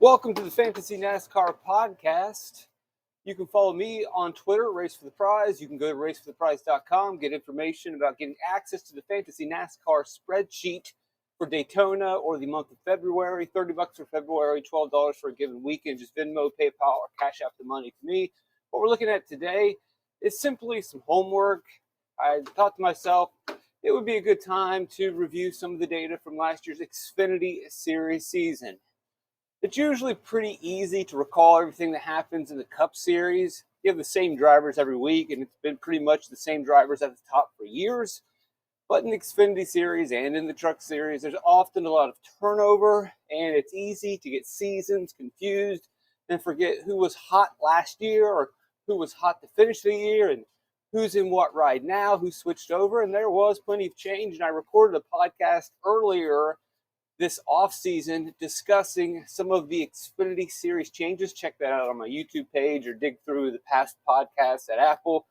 Welcome to the Fantasy NASCAR podcast. You can follow me on Twitter, Race for the Prize. You can go to racefortheprize.com, get information about getting access to the Fantasy NASCAR spreadsheet for Daytona or the month of February. $30 for February, $12 for a given weekend. Just Venmo, PayPal, or Cash App the money to me. What we're looking at today is simply some homework. I thought to myself, it would be a good time to review some of the data from last year's Xfinity Series season. It's usually pretty easy to recall everything that happens in the Cup Series. You have the same drivers every week, and it's been pretty much the same drivers at the top for years. But in the Xfinity Series and in the Truck Series, there's often a lot of turnover, and it's easy to get seasons confused and forget who was hot last year or who was hot to finish the year and who's in what ride now, who switched over. And there was plenty of change, and I recorded a podcast earlier this off-season discussing some of the Xfinity Series changes. Check that out on my YouTube page or dig through the past podcasts at Apple.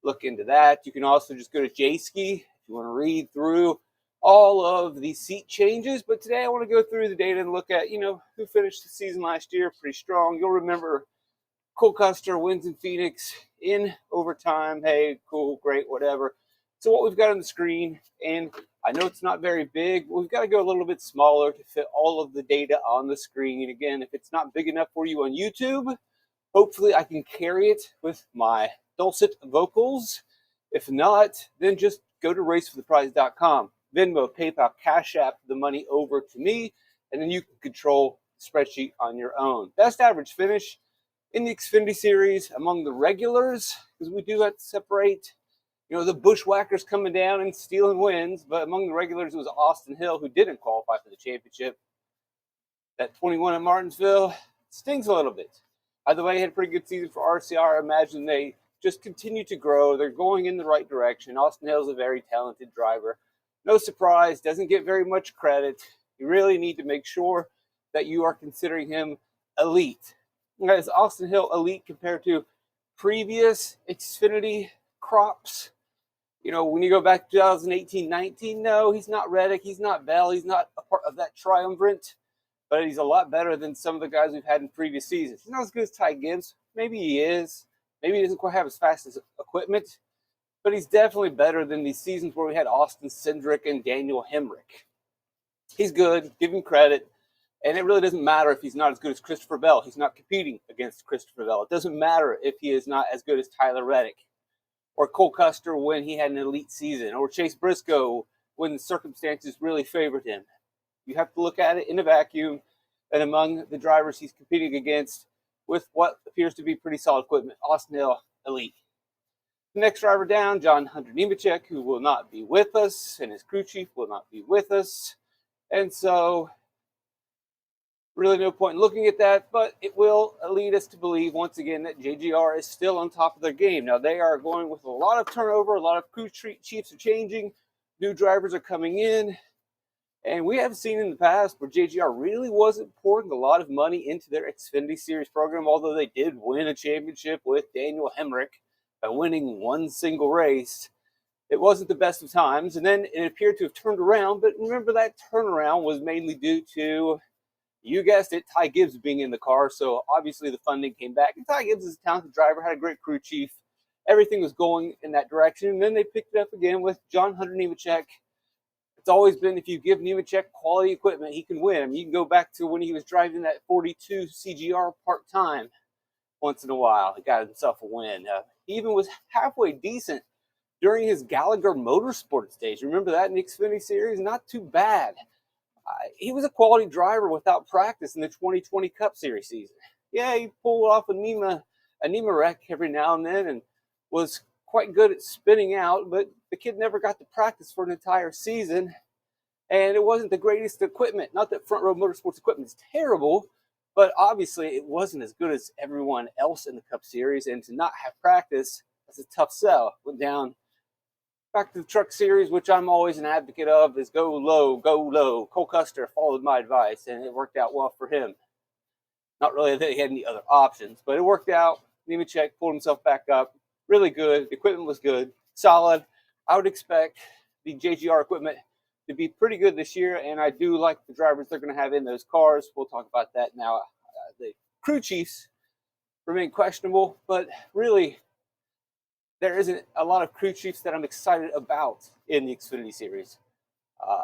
Look into that. You can also just go to JSki if you want to read through all of the seat changes. But today I want to go through the data and look at, who finished the season last year pretty strong. You'll remember Cole Custer wins in Phoenix in overtime. Hey, cool, great, whatever. So what we've got on the screen, and I know it's not very big, but we've got to go a little bit smaller to fit all of the data on the screen. And again, if it's not big enough for you on YouTube, hopefully I can carry it with my dulcet vocals. If not, then just go to racefortheprize.com. Venmo, PayPal, Cash App the money over to me, and then you can control the spreadsheet on your own. Best average finish in the Xfinity Series among the regulars, because we do have to separate the bushwhackers coming down and stealing wins, but among the regulars, it was Austin Hill, who didn't qualify for the championship. That 21 at Martinsville stings a little bit. Either way, he had a pretty good season for RCR. I imagine they just continue to grow. They're going in the right direction. Austin Hill is a very talented driver. No surprise, doesn't get very much credit. You really need to make sure that you are considering him elite. Is Austin Hill elite compared to previous Xfinity crops? When you go back to 2018-19, no, he's not Reddick, he's not Bell, he's not a part of that triumvirate, but he's a lot better than some of the guys we've had in previous seasons. He's not as good as Ty Gibbs. Maybe he is. Maybe he doesn't quite have as fast as equipment, but he's definitely better than these seasons where we had Austin Cindric and Daniel Hemrick. He's good, give him credit, and it really doesn't matter if he's not as good as Christopher Bell. He's not competing against Christopher Bell. It doesn't matter if he is not as good as Tyler Reddick, or Cole Custer when he had an elite season, or Chase Briscoe when the circumstances really favored him. You have to look at it in a vacuum and among the drivers he's competing against with what appears to be pretty solid equipment. Austin Hill, elite. The next driver down, John Hunter Nemechek, who will not be with us, and his crew chief will not be with us. And so really no point in looking at that, but it will lead us to believe once again that JGR is still on top of their game. Now they are going with a lot of turnover, a lot of crew chiefs are changing, new drivers are coming in, and we have seen in the past where JGR really wasn't pouring a lot of money into their Xfinity Series program, although they did win a championship with Daniel Hemrick by winning one single race. It wasn't the best of times, and then it appeared to have turned around, but remember that turnaround was mainly due to, you guessed it, Ty Gibbs being in the car, so obviously the funding came back. And Ty Gibbs is a talented driver, had a great crew chief. Everything was going in that direction. And then they picked it up again with John Hunter Nemechek. It's always been, if you give Nemechek quality equipment, he can win. I mean, you can go back to when he was driving that 42 CGR part-time once in a while. He got himself a win. He even was halfway decent during his Gallagher Motorsports days. Remember that in the Xfinity Series? Not too bad. He was a quality driver without practice in the 2020 Cup Series season. Yeah, he pulled off a NEMA wreck every now and then and was quite good at spinning out, but the kid never got to practice for an entire season, and it wasn't the greatest equipment. Not that Front Row Motorsports equipment is terrible, but obviously it wasn't as good as everyone else in the Cup Series, and to not have practice, that's a tough sell. Went down. Back to the Truck Series, which I'm always an advocate of, is go low, go low. Cole Custer followed my advice, and it worked out well for him. Not really that he had any other options, but it worked out. Nemechek pulled himself back up. Really good. The equipment was good. Solid. I would expect the JGR equipment to be pretty good this year, and I do like the drivers they're going to have in those cars. We'll talk about that now crew chiefs remain questionable, but really, there isn't a lot of crew chiefs that I'm excited about in the Xfinity Series.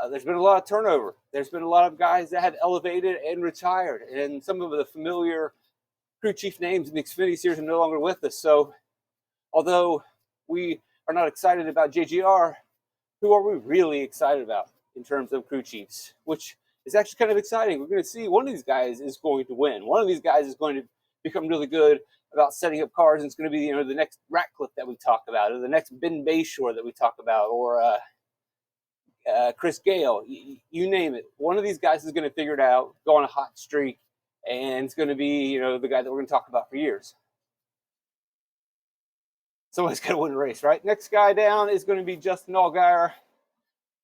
There's been a lot of turnover. There's been a lot of guys that have elevated and retired, and some of the familiar crew chief names in the Xfinity Series are no longer with us. So, although we are not excited about JGR, who are we really excited about in terms of crew chiefs? Which is actually kind of exciting. We're going to see one of these guys is going to win. One of these guys is going to become really good about setting up cars, and it's going to be the next Ratcliffe that we talk about, or the next Ben Bayshore that we talk about, or Chris Gale. You name it. One of these guys is going to figure it out, go on a hot streak, and it's going to be the guy that we're going to talk about for years. Somebody's going to win the race, right? Next guy down is going to be Justin Allgaier.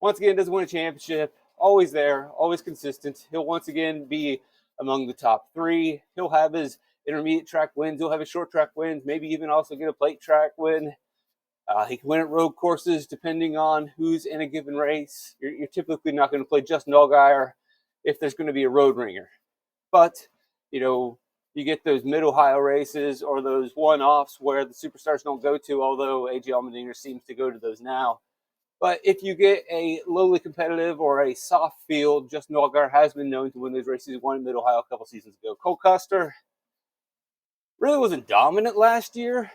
Once again, doesn't win a championship. Always there, always consistent. He'll once again be among the top 3. He'll have his intermediate track wins. He'll have his short track wins. Maybe even also get a plate track win. He can win at road courses depending on who's in a given race. You're typically not going to play Justin Allgaier if there's going to be a road ringer. But, you get those mid-Ohio races or those one-offs where the superstars don't go to, although A.J. Allmendinger seems to go to those now. But if you get a lowly competitive or a soft field, Justin Allgaier has been known to win those races. He won in Mid-Ohio a couple seasons ago. Cole Custer really wasn't dominant last year,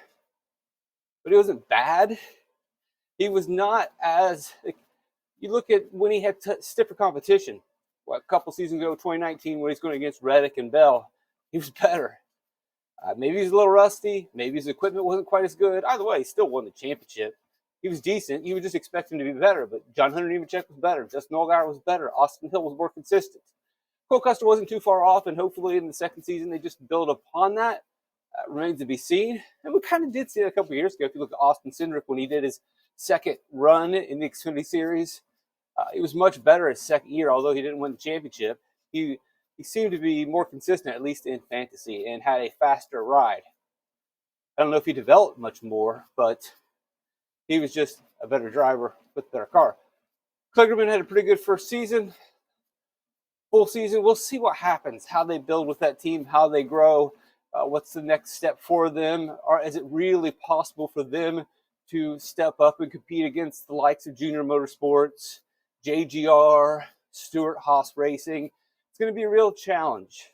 but he wasn't bad. He was not as you look at when he had stiffer competition. A couple seasons ago, 2019, when he's going against Reddick and Bell, he was better. Maybe he's a little rusty. Maybe his equipment wasn't quite as good. Either way, he still won the championship. He was decent. You would just expect him to be better. But John Hunter Nemechek was better. Justin Allgaier was better. Austin Hill was more consistent. Cole Custer wasn't too far off, and hopefully in the second season they just build upon that. Remains to be seen. And we kind of did see it a couple of years ago. If you look at Austin Cindric when he did his second run in the Xfinity Series, he was much better his second year, although he didn't win the championship. He seemed to be more consistent, at least in fantasy, and had a faster ride. I don't know if he developed much more, but he was just a better driver with a better car. Kligerman had a pretty good first season. Full season, we'll see what happens, how they build with that team, how they grow, what's the next step for them, or is it really possible for them to step up and compete against the likes of Junior Motorsports, JGR, Stewart Haas Racing? It's going to be a real challenge.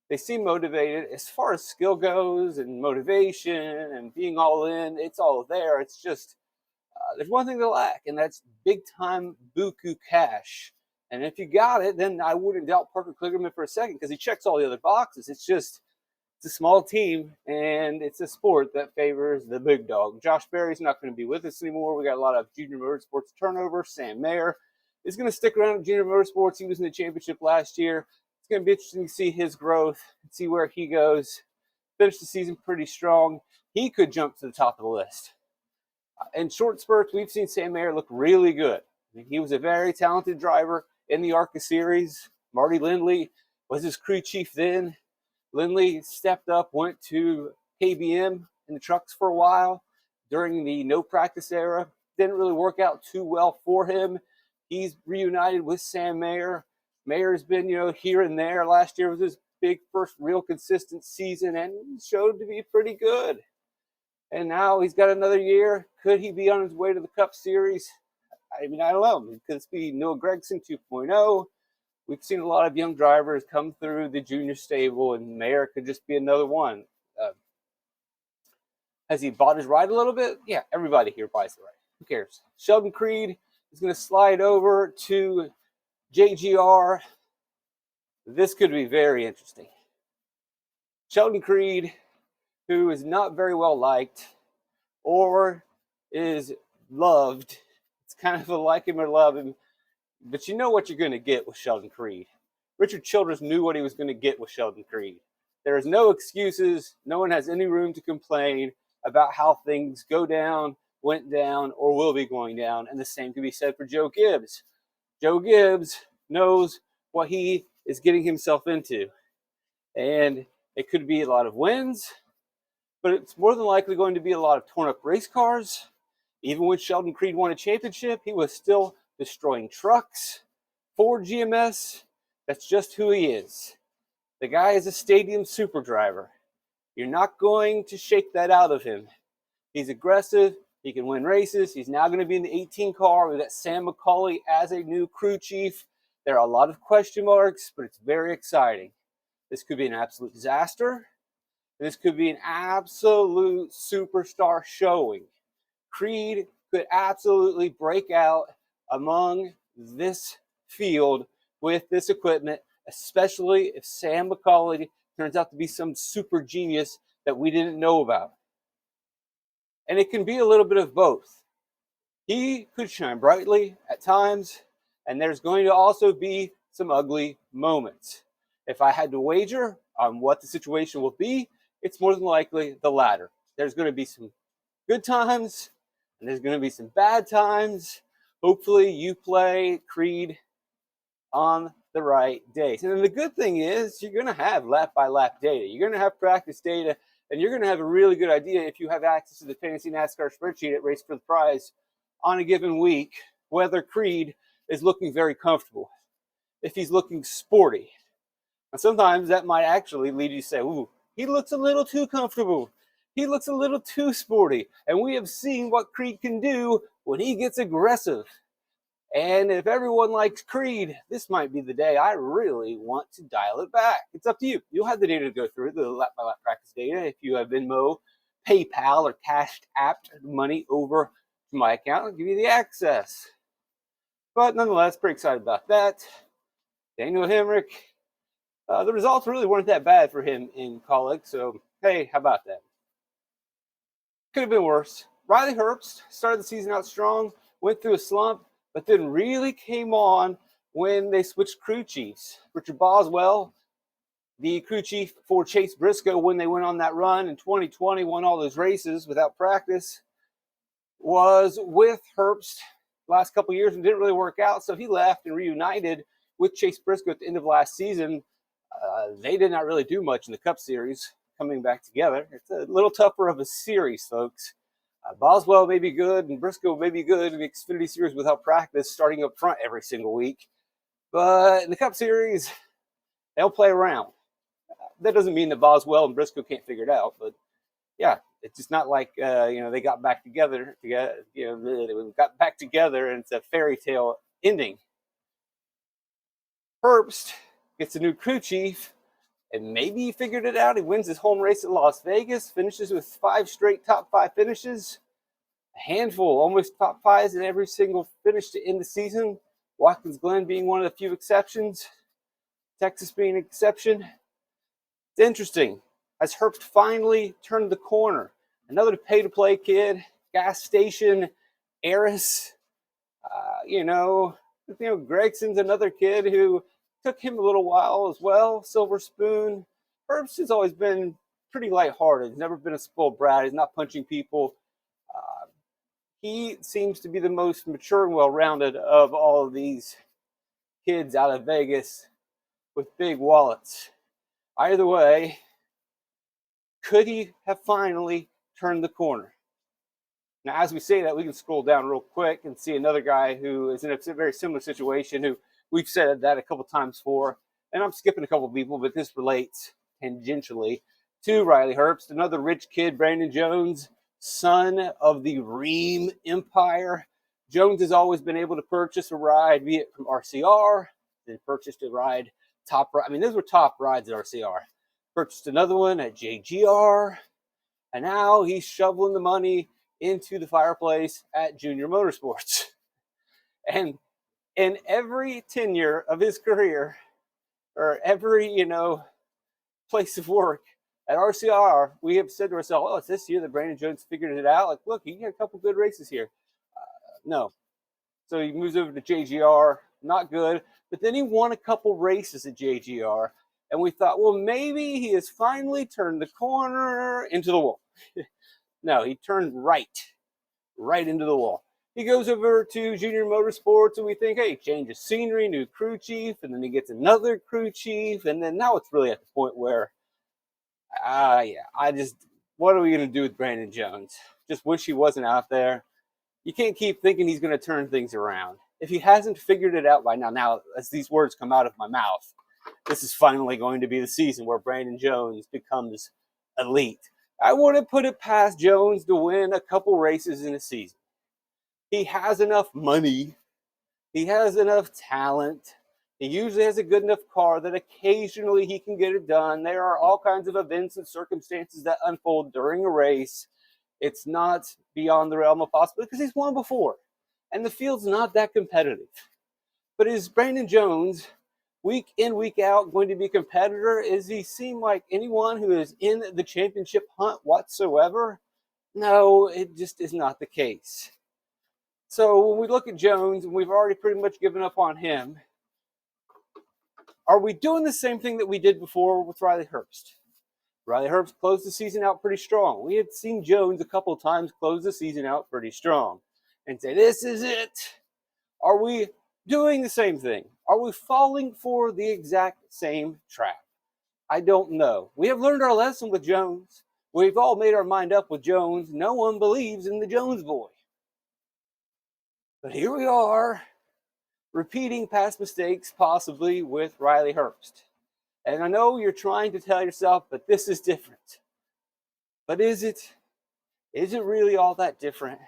They seem motivated. As far as skill goes and motivation and being all in, it's all there. It's just there's one thing to lack, and that's big-time buku cash. And if you got it, then I wouldn't doubt Parker Kligerman for a second because he checks all the other boxes. It's a small team, and it's a sport that favors the big dog. Josh Berry's not going to be with us anymore. We got a lot of Junior Motorsports turnover. Sam Mayer is going to stick around at Junior Motorsports. He was in the championship last year. It's going to be interesting to see his growth and see where he goes. Finished the season pretty strong. He could jump to the top of the list. In short spurts, we've seen Sam Mayer look really good. I mean, he was a very talented driver in the ARCA series. Marty Lindley was his crew chief then. Lindley stepped up, went to KBM in the trucks for a while during the no practice era. Didn't really work out too well for him. He's reunited with Sam Mayer. Mayer's been, here and there. Last year was his big first real consistent season and showed to be pretty good. And now he's got another year. Could he be on his way to the Cup Series? I mean, I don't know. Could this be Noah Gragson 2.0? We've seen a lot of young drivers come through the junior stable, and Mayer could just be another one. Has he bought his ride a little bit? Yeah, everybody here buys the ride. Who cares? Sheldon Creed is going to slide over to JGR. This could be very interesting. Sheldon Creed, who is not very well liked or is loved. It's kind of a like him or love him. But you know what you're going to get with Sheldon Creed. Richard Childress knew what he was going to get with Sheldon Creed. There is no excuses. No one has any room to complain about how things go down, went down, or will be going down. And the same can be said for Joe Gibbs. Joe Gibbs knows what he is getting himself into. And it could be a lot of wins, but it's more than likely going to be a lot of torn up race cars. Even when Sheldon Creed won a championship, he was still destroying trucks for GMS. That's just who he is. The guy is a stadium super driver. You're not going to shake that out of him. He's aggressive. He can win races. He's now going to be in the 18 car. We've got Sam McCauley as a new crew chief. There are a lot of question marks, but it's very exciting. This could be an absolute disaster. This could be an absolute superstar showing. Creed could absolutely break out among this field with this equipment, especially if Sam McCauley turns out to be some super genius that we didn't know about. And it can be a little bit of both. He could shine brightly at times, and there's going to also be some ugly moments. If I had to wager on what the situation will be, it's more than likely the latter. There's going to be some good times, and there's going to be some bad times. Hopefully you play Creed on the right days. And then the good thing is you're going to have lap by lap data. You're going to have practice data, and you're going to have a really good idea if you have access to the Fantasy NASCAR spreadsheet at Race for the Prize on a given week, whether Creed is looking very comfortable, if he's looking sporty. And sometimes that might actually lead you to say, ooh, he looks a little too comfortable. He looks a little too sporty. And we have seen what Creed can do when he gets aggressive. And if everyone likes Creed, this might be the day I really want to dial it back. It's up to you. You'll have the data to go through, the lap-by-lap practice data. If you have Venmo, PayPal, or cashed app money over to my account, I'll give you the access. But nonetheless, pretty excited about that. Daniel Hemrick, the results really weren't that bad for him in college, so hey, how about that? Could have been worse. Riley Herbst started the season out strong, went through a slump, but then really came on when they switched crew chiefs. Richard Boswell, the crew chief for Chase Briscoe when they went on that run in 2020, won all those races without practice, was with Herbst the last couple of years and didn't really work out, so he left and reunited with Chase Briscoe at the end of last season. They did not really do much in the Cup Series coming back together. It's a little tougher of a series, folks. Boswell may be good and Briscoe may be good in the Xfinity Series without practice, starting up front every single week. But in the Cup Series, they'll play around. That doesn't mean that Boswell and Briscoe can't figure it out, but yeah, it's just not like they got back together. They got back together and it's a fairy tale ending. Herbst gets a new crew chief, and maybe he figured it out. He wins his home race at Las Vegas, finishes with 5 straight top 5 finishes, a handful, almost top 5s in every single finish to end the season. Watkins Glen being one of the few exceptions, Texas being an exception. It's interesting. Has Herbst finally turned the corner? Another pay-to-play kid, gas station heiress. Gregson's another kid who took him a little while as well. Silver Spoon. Herbst has always been pretty lighthearted. He's never been a spoiled brat. He's not punching people. He seems to be the most mature and well-rounded of all of these kids out of Vegas with big wallets. Either way, could he have finally turned the corner? Now, as we say that, we can scroll down real quick and see another guy who is in a very similar situation, who we've said that a couple times for, and I'm skipping a couple people, but this relates tangentially to Riley Herbst, another rich kid, Brandon Jones, son of the Ream Empire. Jones has always been able to purchase a ride, be it from RCR, then purchased a ride, those were top rides at RCR. Purchased another one at JGR, and now he's shoveling the money into the fireplace at Junior Motorsports. And in every tenure of his career, or every, place of work at RCR, we have said to ourselves, it's this year that Brandon Jones figured it out. Like, look, he got a couple good races here. No. So he moves over to JGR, not good. But then he won a couple races at JGR. And we thought, well, maybe he has finally turned the corner into the wall. No, he turned right into the wall. He goes over to Junior Motorsports, and we think, hey, change of scenery, new crew chief, and then he gets another crew chief, and then now it's really at the point where, what are we going to do with Brandon Jones? Just wish he wasn't out there. You can't keep thinking he's going to turn things around. If he hasn't figured it out by now, as these words come out of my mouth, this is finally going to be the season where Brandon Jones becomes elite. I wouldn't put it past Jones to win a couple races in a season. He has enough money. He has enough talent. He usually has a good enough car that occasionally he can get it done. There are all kinds of events and circumstances that unfold during a race. It's not beyond the realm of possibility because he's won before. And the field's not that competitive. But is Brandon Jones, week in, week out, going to be a competitor? Does he seem like anyone who is in the championship hunt whatsoever? No, it just is not the case. So when we look at Jones, and we've already pretty much given up on him, are we doing the same thing that we did before with Riley Herbst? Riley Herbst closed the season out pretty strong. We had seen Jones a couple of times close the season out pretty strong and say, this is it. Are we doing the same thing? Are we falling for the exact same trap? I don't know. We have learned our lesson with Jones. We've all made our mind up with Jones. No one believes in the Jones boy. But here we are, repeating past mistakes, possibly with Riley Herbst. And I know you're trying to tell yourself, but this is different. But is it? Is it really all that different?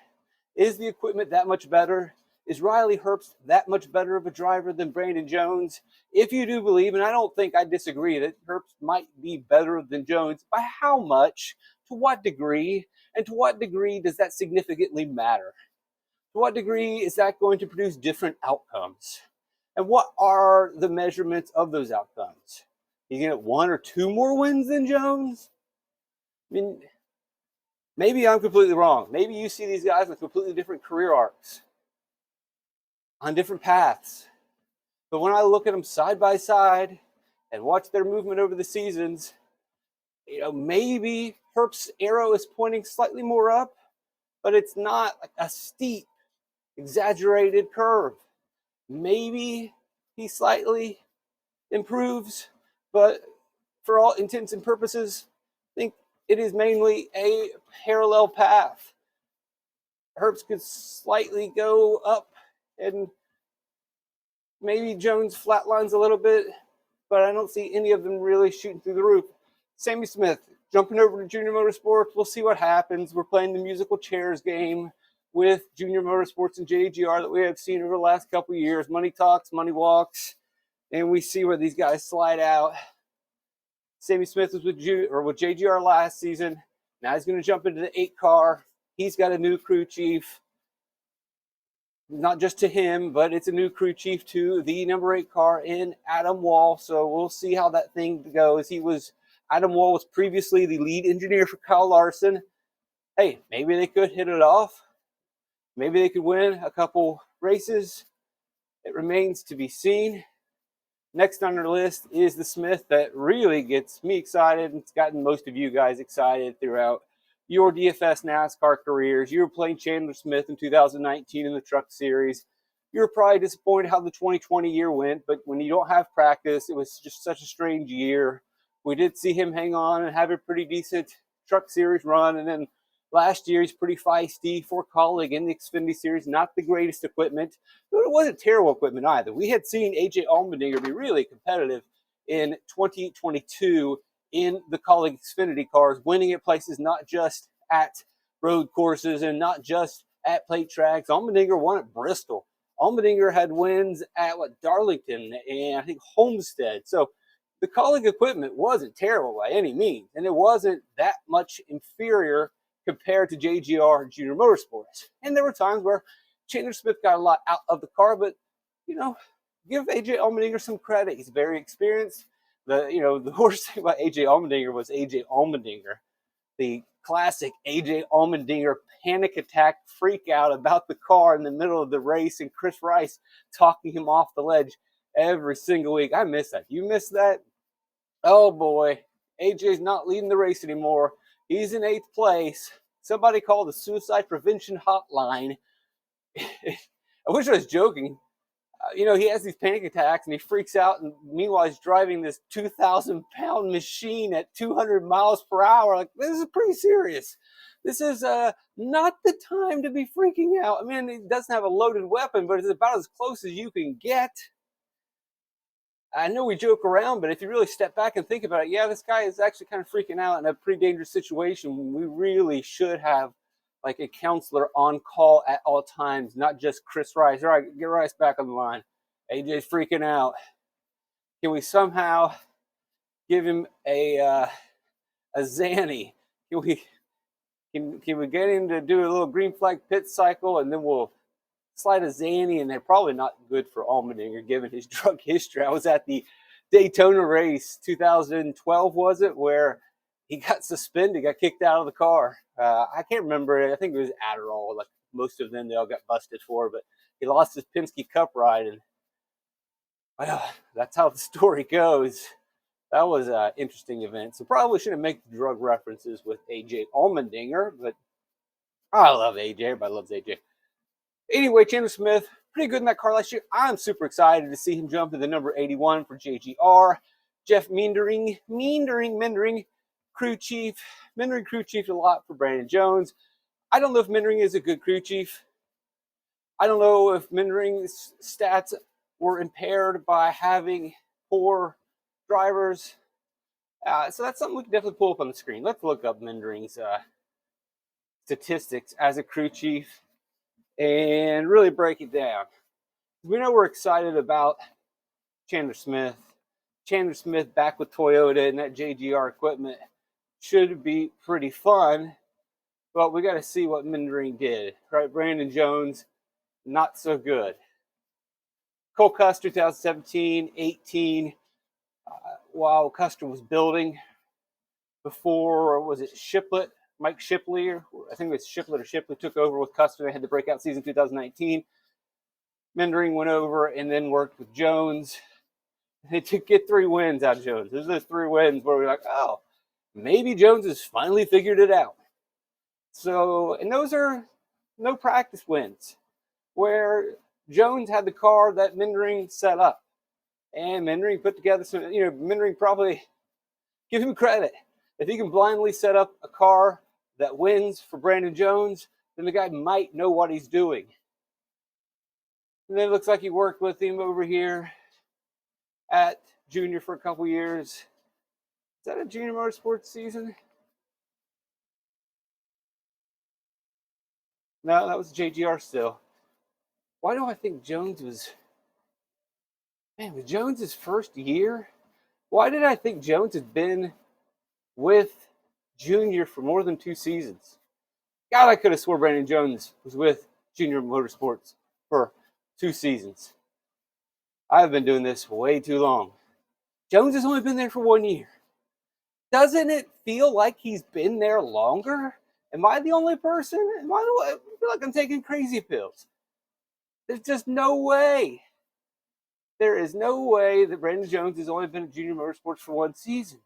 Is the equipment that much better? Is Riley Herbst that much better of a driver than Brandon Jones? If you do believe, and I don't think I disagree, that Herbst might be better than Jones, by how much, to what degree, and to what degree does that significantly matter? To what degree is that going to produce different outcomes? And what are the measurements of those outcomes? You get 1 or 2 more wins than Jones? I mean, maybe I'm completely wrong. Maybe you see these guys with completely different career arcs, on different paths. But when I look at them side by side and watch their movement over the seasons, maybe Herbst's arrow is pointing slightly more up, but it's not like a steep, exaggerated curve. Maybe he slightly improves, but for all intents and purposes, I think it is mainly a parallel path. Herbst could slightly go up and maybe Jones flatlines a little bit, but I don't see any of them really shooting through the roof. Sammy Smith, jumping over to Junior Motorsports. We'll see what happens. We're playing the musical chairs game with Junior Motorsports and JGR that we have seen over the last couple of years. Money talks, money walks, and we see where these guys slide out. Sammy Smith was with JGR last season. Now he's going to jump into the 8 car. He's got a new crew chief. Not just to him, but it's a new crew chief to the number 8 car in Adam Wall. So we'll see how that thing goes. Adam Wall was previously the lead engineer for Kyle Larson. Hey, maybe they could hit it off. Maybe they could win a couple races. It remains to be seen. Next on our list is the Smith that really gets me excited, and it's gotten most of you guys excited throughout your DFS NASCAR careers. You were playing Chandler Smith in 2019 in the Truck Series. You were probably disappointed how the 2020 year went, but when you don't have practice, it was just such a strange year. We did see him hang on and have a pretty decent Truck Series run, and then last year he's pretty feisty for Colleague in the Xfinity Series. Not the greatest equipment, but it wasn't terrible equipment either. We had seen AJ Allmendinger be really competitive in 2022 in the Colleague Xfinity cars, winning at places not just at road courses and not just at plate tracks. Allmendinger won at Bristol. Allmendinger had wins at Darlington and I think Homestead. So the Colleague equipment wasn't terrible by any means, and it wasn't that much inferior compared to JGR and Junior Motorsports. And there were times where Chandler Smith got a lot out of the car, but give AJ Allmendinger some credit. He's very experienced. The worst thing about AJ Allmendinger was AJ Allmendinger. The classic AJ Allmendinger panic attack freak out about the car in the middle of the race, and Chris Rice talking him off the ledge every single week. I miss that. You miss that? Oh boy, AJ's not leading the race anymore. He's in 8th place. Somebody called the suicide prevention hotline. I wish I was joking. He has these panic attacks and he freaks out, and meanwhile he's driving this 2,000-pound machine at 200 miles per hour. Like, this is pretty serious. This is not the time to be freaking out. I mean, it doesn't have a loaded weapon, but it's about as close as you can get. I know we joke around, but if you really step back and think about it, yeah, this guy is actually kind of freaking out in a pretty dangerous situation. We really should have like a counselor on call at all times, not just Chris Rice. All right, get Rice back on the line. AJ's freaking out. Can we somehow give him a Zanny? Can we get him to do a little green flag pit cycle, and then we'll slide a Zanny? And they're probably not good for Allmendinger given his drug history. I was at the Daytona race 2012, was it, where he got suspended, got kicked out of the car. I can't remember. I think it was Adderall, like most of them they all got busted for, but he lost his Penske Cup ride, and well, that's how the story goes. That was an interesting event. So probably shouldn't make the drug references with AJ Allmendinger, but I love AJ. Everybody loves AJ. Anyway, Chandler Smith, pretty good in that car last year. I'm super excited to see him jump to the number 81 for JGR. Jeff Mindering, crew chief. Mindering crew chief a lot for Brandon Jones. I don't know if Mindering is a good crew chief. I don't know if Mindering's stats were impaired by having poor drivers. So that's something we can definitely pull up on the screen. Let's look up Mindering's statistics as a crew chief and really break it down. We know we're excited about Chandler Smith. Chandler Smith back with Toyota and that JGR equipment should be pretty fun. But we got to see what Mindering did, right? Brandon Jones, not so good. Cole Custer, 2017, 18. While Custer was building before, was it Shipley? Mike Shipley, I think it was Shipley or Shipley took over with Custer. They had the breakout season 2019. Mindering went over and then worked with Jones. They did get 3 wins out of Jones. Those are those 3 wins where we're like, oh, maybe Jones has finally figured it out. So, and those are no practice wins where Jones had the car that Mindering set up. And Mindering put together some, Mindering probably, give him credit. If he can blindly set up a car that wins for Brandon Jones, then the guy might know what he's doing. And then it looks like he worked with him over here at Junior for a couple years. Is that a Junior Motorsports season? No, that was JGR still. Why do I think Jones was... Man, was Jones' first year? Why did I think Jones had been with Junior for more than 2 seasons? God, I could have swore Brandon Jones was with Junior Motorsports for 2 seasons. I've been doing this for way too long. Jones has only been there for 1 year. Doesn't it feel like he's been there longer? Am I the only person? I feel like I'm taking crazy pills. There's just no way. There is no way that Brandon Jones has only been at Junior Motorsports for 1 season.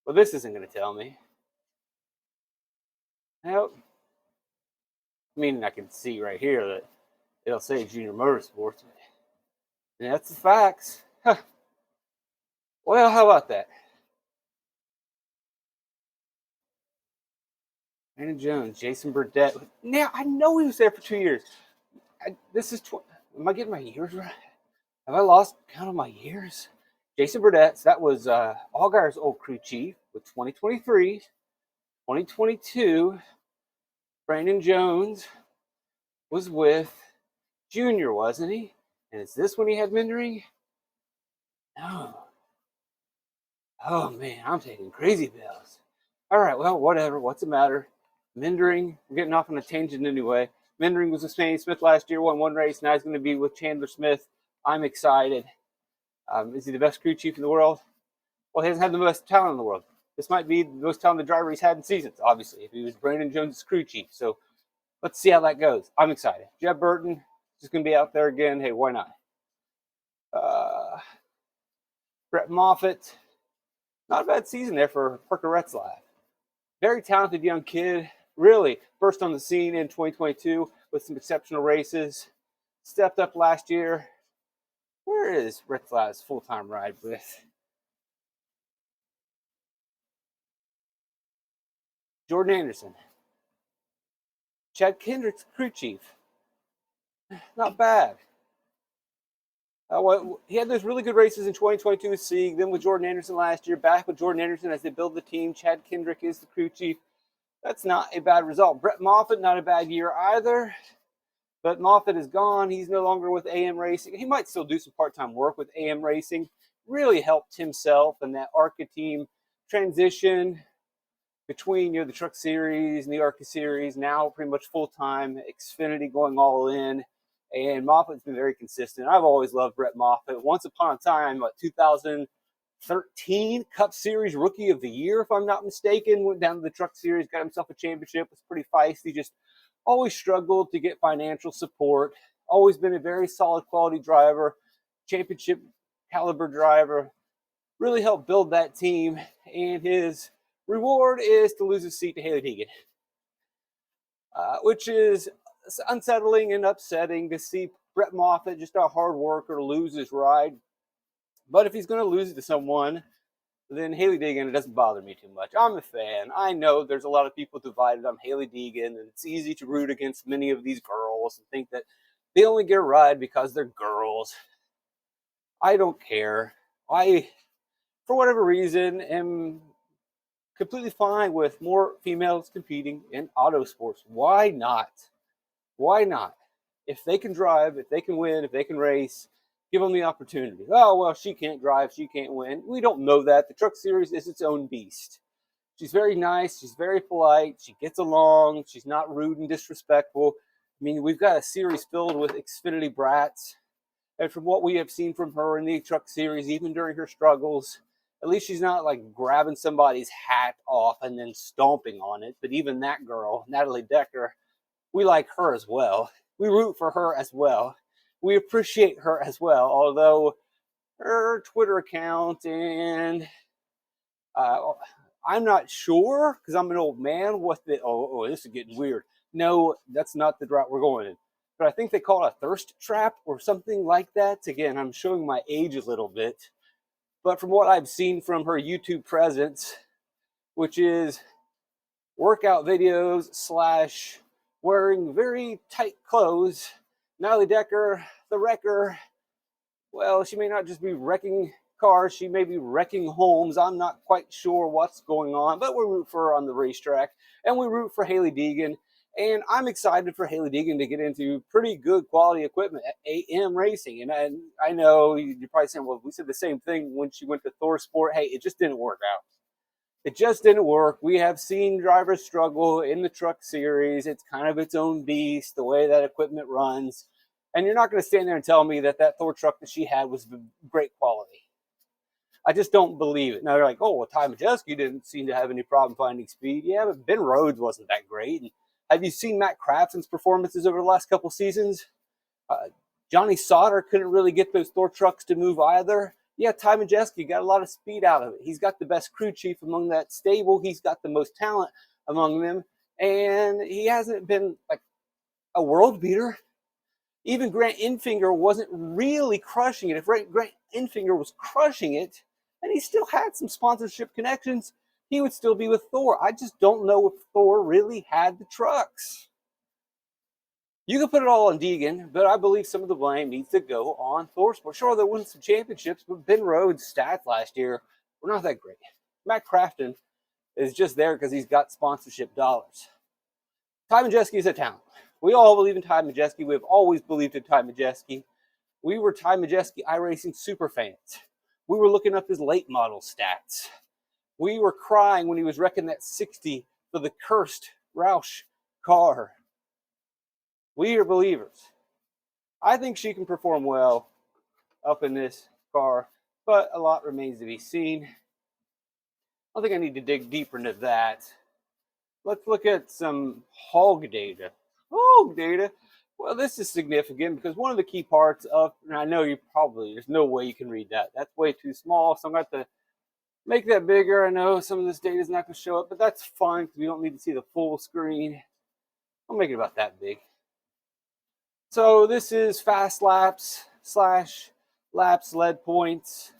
Well, this isn't going to tell me. Nope. I mean, I can see right here that it'll say Junior Motorsports. And that's the facts. Huh. Well, how about that? Brandon Jones, Jason Burdett. Now, I know he was there for 2 years. Am I getting my years right? Have I lost count of my years? Jason Burdett, so that was Allgaier's old crew chief with 2023, 2022. Brandon Jones was with Junior, wasn't he? And is this when he had Mindering? No. Oh, man, I'm taking crazy pills. All right, well, whatever. What's the matter? Mindering, we're getting off on a tangent anyway. Mindering was with Smitty Smith last year, won 1 race. Now he's going to be with Chandler Smith. I'm excited. Is he the best crew chief in the world? Well, he hasn't had the most talent in the world. This might be the most talented driver he's had in seasons, obviously, if he was Brandon Jones' crew chief. So let's see how that goes. I'm excited. Jeb Burton is going to be out there again. Hey, why not? Brett Moffitt, not a bad season there for Parker Retzlaff. Very talented young kid. Really burst on the scene in 2022 with some exceptional races. Stepped up last year. Where is Retzlaff's full-time ride with? Jordan Anderson. Chad Kendrick's crew chief. Not bad. He had those really good races in 2022 with Sieg, then with Jordan Anderson last year, back with Jordan Anderson as they build the team. Chad Kendrick is the crew chief. That's not a bad result. Brett Moffitt, not a bad year either. But Moffitt is gone. He's no longer with AM Racing. He might still do some part-time work with AM Racing. Really helped himself and that ARCA team transition between the Truck Series and the ARCA Series. Now pretty much full-time. Xfinity going all in. And Moffitt's been very consistent. I've always loved Brett Moffitt. Once upon a time, 2013 Cup Series Rookie of the Year, if I'm not mistaken. Went down to the Truck Series, got himself a championship. Was pretty feisty. Just always struggled to get financial support. Always been a very solid quality driver. Championship caliber driver. Really helped build that team. And his reward is to lose his seat to Haley Deegan. Which is unsettling and upsetting to see Brett Moffitt, just a hard worker, lose his ride. But if he's going to lose it to someone, then Haley Deegan, it doesn't bother me too much. I'm a fan. I know there's a lot of people divided on Haley Deegan, and it's easy to root against many of these girls and think that they only get a ride because they're girls. I don't care. I, for whatever reason, am completely fine with more females competing in auto sports. Why not? Why not? If they can drive, if they can win, if they can race, give them the opportunity. Oh, well, she can't drive, she can't win. We don't know that. The Truck Series is its own beast. She's very nice, she's very polite, she gets along, she's not rude and disrespectful. I mean, we've got a series filled with Xfinity brats. And from what we have seen from her in the Truck Series, even during her struggles, at least she's not like grabbing somebody's hat off and then stomping on it. But even that girl, Natalie Decker, we like her as well. We root for her as well. We appreciate her as well, although her Twitter account and I'm not sure because I'm an old man. This is getting weird. No, that's not the route we're going in. But I think they call it a thirst trap or something like that. Again, I'm showing my age a little bit. But from what I've seen from her YouTube presence, which is workout videos / wearing very tight clothes, Natalie Decker, the wrecker, well, she may not just be wrecking cars, she may be wrecking homes. I'm not quite sure what's going on, but we root for her on the racetrack, and we root for Haley Deegan. And I'm excited for Haley Deegan to get into pretty good quality equipment at AM Racing. And I know you're probably saying, well, we said the same thing when she went to Thor Sport. Hey, it just didn't work out. It just didn't work. We have seen drivers struggle in the Truck Series. It's kind of its own beast, the way that equipment runs. And you're not going to stand there and tell me that Thor truck that she had was great quality. I just don't believe it. Now they're like, oh, well, Ty Majeski didn't seem to have any problem finding speed. Yeah, but Ben Rhodes wasn't that great. And have you seen Matt Crafton's performances over the last couple seasons? Johnny Sauter couldn't really get those Thor trucks to move either. Yeah, Ty Majeski got a lot of speed out of it. He's got the best crew chief among that stable. He's got the most talent among them. And he hasn't been like a world beater. Even Grant Enfinger wasn't really crushing it. If Grant Enfinger was crushing it, and he still had some sponsorship connections, he would still be with Thor. I just don't know if Thor really had the trucks. You can put it all on Deegan, but I believe some of the blame needs to go on ThorSport. Sure, they won some championships, but Ben Rhodes' stats last year were not that great. Matt Crafton is just there because he's got sponsorship dollars. Ty Majeski is a talent. We all believe in Ty Majeski. We've always believed in Ty Majeski. We were Ty Majeski iRacing super fans. We were looking up his late model stats. We were crying when he was wrecking that 60 for the cursed Roush car. We are believers. I think she can perform well up in this car, but a lot remains to be seen. I don't think I need to dig deeper into that. Let's look at some hog data. Hog data? Well, this is significant because one of the key parts of, and I know there's no way you can read that. That's way too small, so I'm going to have to make that bigger. I know some of this data is not going to show up, but that's fine because we don't need to see the full screen. I'll make it about that big. So this is fast laps / laps led points.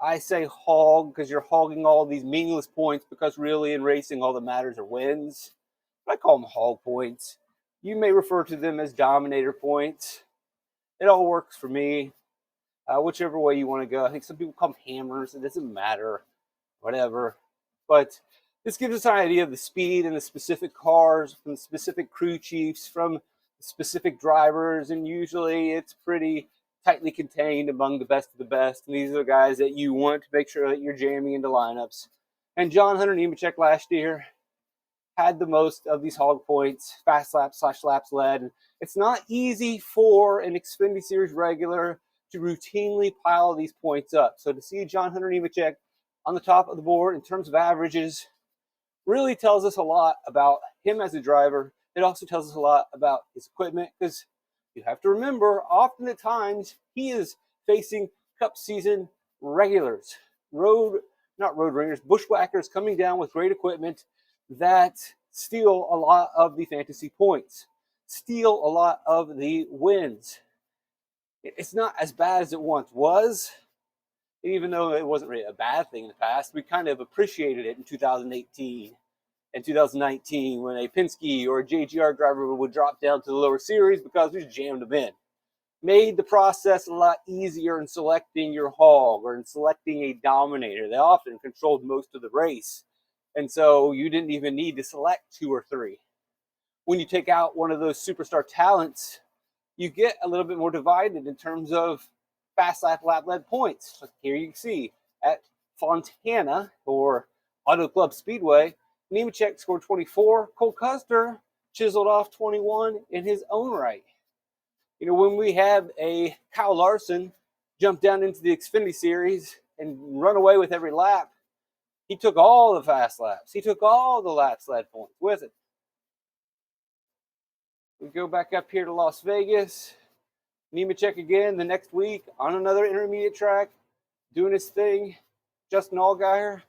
I say hog because you're hogging all these meaningless points because really in racing all that matters are wins. But I call them hog points. You may refer to them as dominator points. It all works for me. whichever way you want to go. I think some people call them hammers. It doesn't matter, whatever. But this gives us an idea of the speed and the specific cars from the specific crew chiefs, from specific drivers, and usually it's pretty tightly contained among the best of the best. And these are the guys that you want to make sure that you're jamming into lineups. And John Hunter Nemechek last year had the most of these hog points, fast laps / laps led. And it's not easy for an Xfinity Series regular to routinely pile these points up. So to see John Hunter Nemechek on the top of the board in terms of averages really tells us a lot about him as a driver. It also tells us a lot about his equipment, because you have to remember, often at times, he is facing Cup season regulars, not road ringers, bushwhackers coming down with great equipment that steal a lot of the fantasy points, steal a lot of the wins. It's not as bad as it once was, even though it wasn't really a bad thing in the past. We kind of appreciated it in 2018 and 2019 when a Penske or a JGR driver would drop down to the lower series because we just jammed them in. Made the process a lot easier in selecting your hog or in selecting a dominator. They often controlled most of the race. And so you didn't even need to select 2 or 3. When you take out one of those superstar talents, you get a little bit more divided in terms of fast lap led points. So here you can see at Fontana or Auto Club Speedway, Nemechek scored 24. Cole Custer chiseled off 21 in his own right. You know, when we had a Kyle Larson jump down into the Xfinity Series and run away with every lap, he took all the fast laps. He took all the laps led points with it. We go back up here to Las Vegas. Nemechek again the next week on another intermediate track, doing his thing. Justin Allgaier,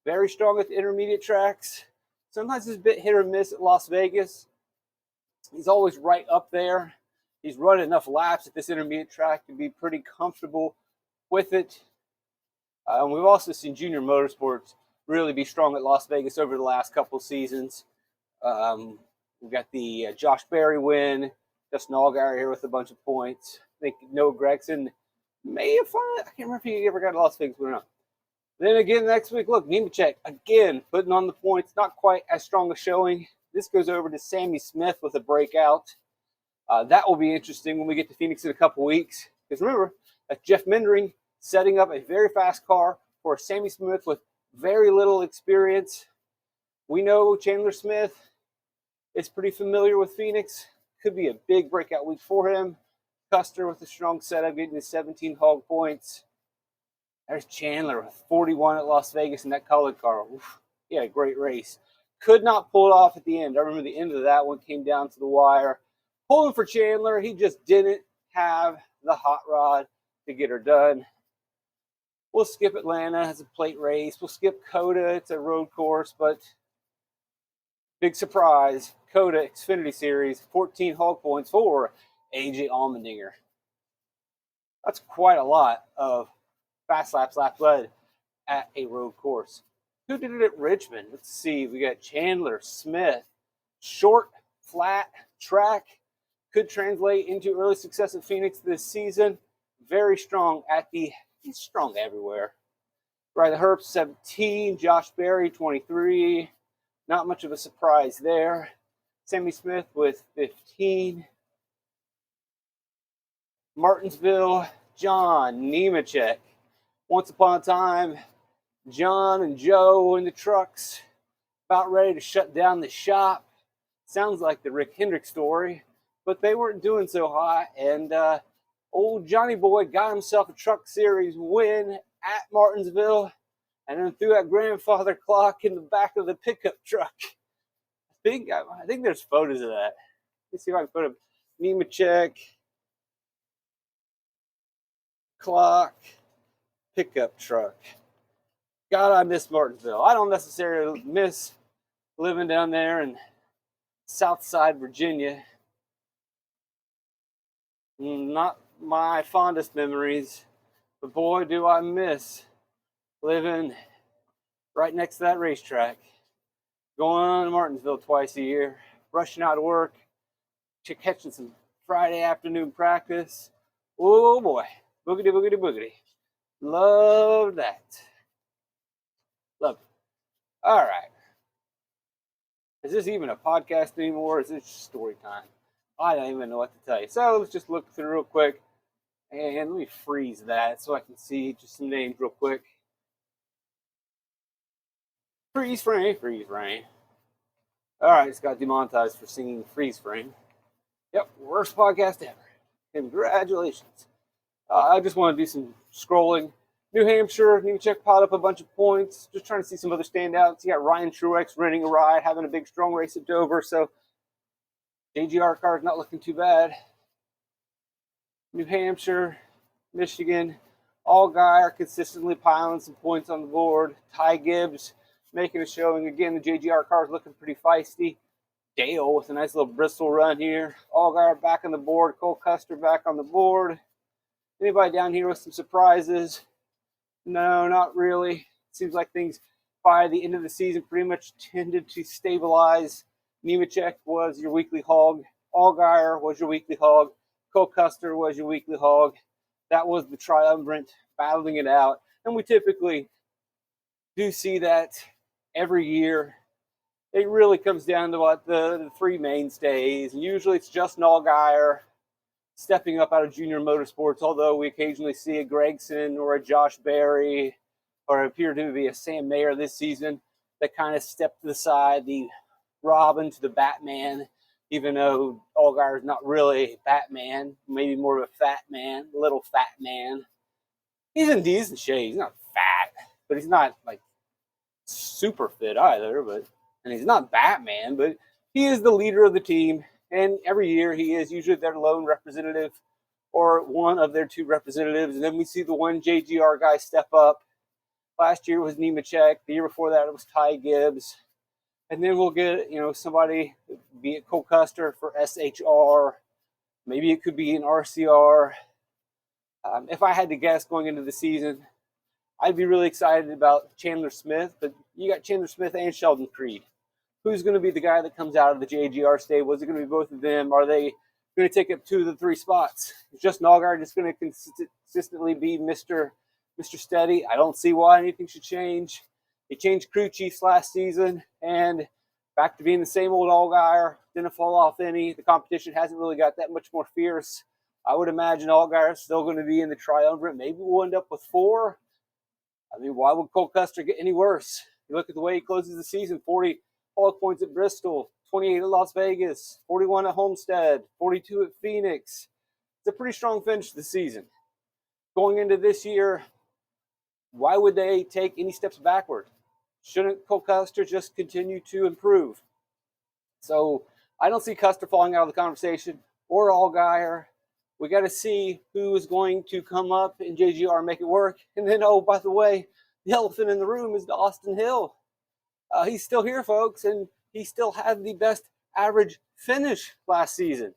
very strong at the intermediate tracks. Sometimes it's a bit hit or miss at Las Vegas. He's always right up there. He's run enough laps at this intermediate track to be pretty comfortable with it. We've also seen Junior Motorsports really be strong at Las Vegas over the last couple seasons. We've got the Josh Berry win. Justin Allgaier here with a bunch of points. I think Noah Gragson may have finally, I can't remember if he ever got a Las Vegas win or not. Then again next week, look, Nemechek again putting on the points, not quite as strong a showing. This goes over to Sammy Smith with a breakout. That will be interesting when we get to Phoenix in a couple weeks. Because remember, that's Jeff Mendering setting up a very fast car for Sammy Smith with very little experience. We know Chandler Smith is pretty familiar with Phoenix. Could be a big breakout week for him. Custer with a strong setup, getting his 17 hog points. There's Chandler with 41 at Las Vegas in that colored car. Oof, he had a great race. Could not pull it off at the end. I remember the end of that one came down to the wire. Pulling for Chandler, he just didn't have the hot rod to get her done. We'll skip Atlanta as a plate race. We'll skip Coda. It's a road course, but big surprise. Coda Xfinity Series, 14 hog points for AJ Allmendinger. That's quite a lot of fast laps, lap led at a road course. Who did it at Richmond? Let's see. We got Chandler Smith. Short, flat track. Could translate into early success at Phoenix this season. Very strong at the, he's strong everywhere. Right, the Herbst 17, Josh Berry 23. Not much of a surprise there. Sammy Smith with 15. Martinsville, John Nemechek. Once upon a time, John and Joe in the trucks, about ready to shut down the shop. Sounds like the Rick Hendrick story, but they weren't doing so hot. And old Johnny Boy got himself a Truck Series win at Martinsville, and then threw that grandfather clock in the back of the pickup truck. I think there's photos of that. Let's see if I can put a Nemechek clock pickup truck. God, I miss Martinsville. I don't necessarily miss living down there in Southside Virginia. Not my fondest memories, but boy, do I miss living right next to that racetrack. Going on to Martinsville twice a year, rushing out of work, catching some Friday afternoon practice. Oh boy, Boogity, boogity, boogity. Love that. Love it. All right. Is this even a podcast anymore? Or is this just story time? I don't even know what to tell you. So let's just look through real quick. And let me freeze that so I can see just some names real quick. Freeze frame, freeze frame. All right, it's got demonetized for singing freeze frame. Yep, worst podcast ever. Congratulations. I just want to do some scrolling. New Hampshire, Nemechek piled up a bunch of points. Just trying to see some other standouts. You got Ryan Truex running a ride, having a big, strong race at Dover. So JGR car's not looking too bad. New Hampshire, Michigan, Allgaier are consistently piling some points on the board. Ty Gibbs making a showing. Again, the JGR car's looking pretty feisty. Dale with a nice little Bristol run here. Allgaier back on the board. Cole Custer back on the board. Anybody down here with some surprises? No, not really. Seems like things by the end of the season pretty much tended to stabilize. Nemechek was your weekly hog. Allgaier was your weekly hog. Cole Custer was your weekly hog. That was the triumvirate battling it out. And we typically do see that every year. It really comes down to what the three mainstays. And usually it's Justin Allgaier stepping up out of junior motorsports, although we occasionally see a Gregson or a Josh Berry or appear to be a Sam Mayer this season that kind of stepped to the side, the Robin to the Batman, even though Allgaier is not really Batman, maybe more of a fat man, little fat man. He's in decent shape. He's not fat, but he's not like super fit either. And he's not Batman, but he is the leader of the team. And every year he is usually their lone representative or one of their two representatives. And then we see the one JGR guy step up. Last year was Nemechek. The year before that it was Ty Gibbs. And then we'll get, somebody, be it Cole Custer for SHR. Maybe it could be an RCR. If I had to guess going into the season, I'd be really excited about Chandler Smith. But you got Chandler Smith and Sheldon Creed. Who's going to be the guy that comes out of the JGR stable? Is it going to be both of them? Are they going to take up 2 of the 3 spots? Is Justin Allgaier just going to consistently be Mr. Steady? I don't see why anything should change. They changed crew chiefs last season, and back to being the same old Allgaier. Didn't fall off any. The competition hasn't really got that much more fierce. I would imagine Allgaier is still going to be in the triumvirate. Maybe we'll end up with 4. I mean, why would Cole Custer get any worse? You look at the way he closes the season, 40 points at Bristol, 28 at Las Vegas, 41 at Homestead, 42 at Phoenix. It's a pretty strong finish to the season. Going into this year, why would they take any steps backward? Shouldn't Cole Custer just continue to improve? So I don't see Custer falling out of the conversation or Allgaier. We got to see who is going to come up in JGR and make it work. And then, oh, by the way, the elephant in the room is Austin Hill. He's still here, folks, and he still had the best average finish last season.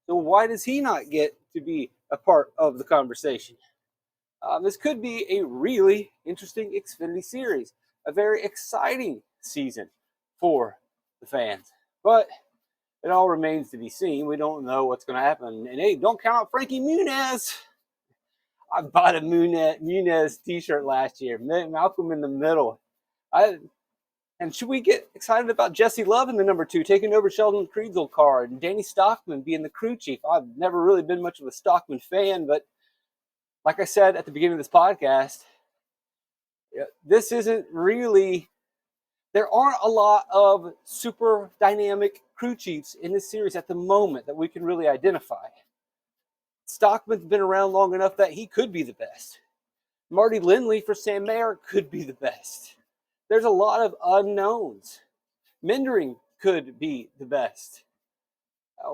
So why does he not get to be a part of the conversation? This could be a really interesting Xfinity series, a very exciting season for the fans. But it all remains to be seen. We don't know what's going to happen. And hey, don't count out Frankie Muniz. I bought a Muniz t-shirt last year. Malcolm in the middle. And should we get excited about Jesse Love in the number 2, taking over Sheldon Creed's old car, and Danny Stockman being the crew chief? I've never really been much of a Stockman fan, but like I said at the beginning of this podcast, this isn't really, there aren't a lot of super dynamic crew chiefs in this series at the moment that we can really identify. Stockman's been around long enough that he could be the best. Marty Lindley for Sam Mayer could be the best. There's a lot of unknowns. Mindering could be the best.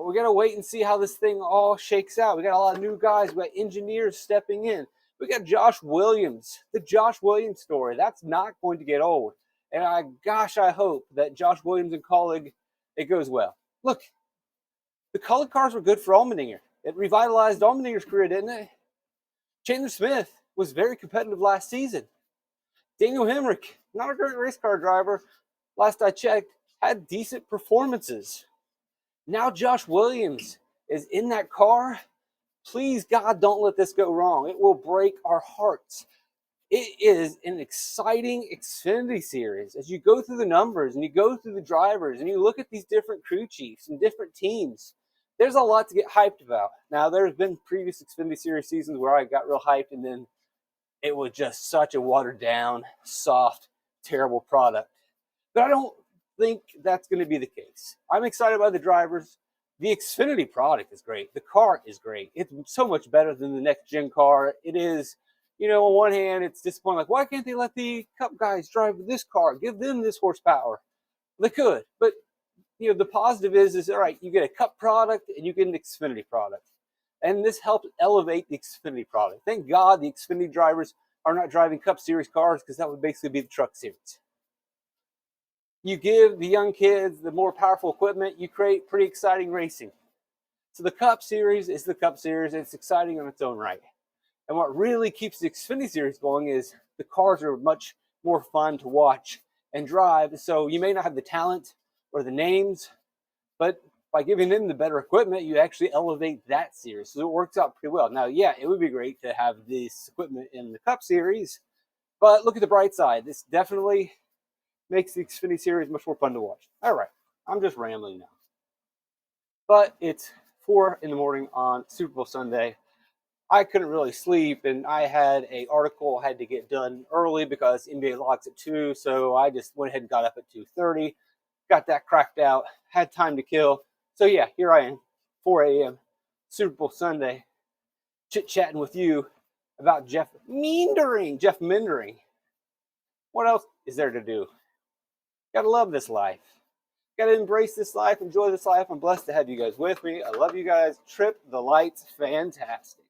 We got to wait and see how this thing all shakes out. We got a lot of new guys. We got engineers stepping in. We got Josh Williams, the Josh Williams story. That's not going to get old. And I hope that Josh Williams and Colleague, it goes well. Look, the Colleague cars were good for Allmendinger. It revitalized Allmendinger's career, didn't it? Chandler Smith was very competitive last season. Daniel Hemrick, not a great race car driver, last I checked, had decent performances. Now Josh Williams is in that car Please, God, don't let this go wrong. It will break our hearts. It is an exciting Xfinity series. As you go through the numbers and you go through the drivers and you look at these different crew chiefs and different teams, there's a lot to get hyped about. Now, there's been previous Xfinity series seasons where I got real hyped and then it was just such a watered down, soft, terrible product. But I don't think that's going to be the case. I'm excited by the drivers. The Xfinity product is great. The car is great. It's so much better than the next gen car. It is, on one hand, it's disappointing. Like, why can't they let the Cup guys drive this car? Give them this horsepower. They could. But, the positive is all right, you get a Cup product and you get an Xfinity product. And this helps elevate the Xfinity product. Thank God the Xfinity drivers are not driving Cup Series cars because that would basically be the Truck Series. You give the young kids the more powerful equipment, you create pretty exciting racing. So the Cup Series is the Cup Series. It's exciting in its own right. And what really keeps the Xfinity Series going is the cars are much more fun to watch and drive. So you may not have the talent or the names, but by giving them the better equipment, you actually elevate that series. So it works out pretty well. Now, yeah, it would be great to have this equipment in the Cup Series, but look at the bright side. This definitely makes the Xfinity Series much more fun to watch. All right, I'm just rambling now. But it's 4 in the morning on Super Bowl Sunday. I couldn't really sleep, and I had an article I had to get done early because NBA locks at 2, so I just went ahead and got up at 2:30, got that cracked out, had time to kill. So yeah, here I am, 4 a.m., Super Bowl Sunday, chit-chatting with you about Jeff Mindering. What else is there to do? Gotta love this life. Gotta embrace this life, enjoy this life. I'm blessed to have you guys with me. I love you guys. Trip the lights, fantastic.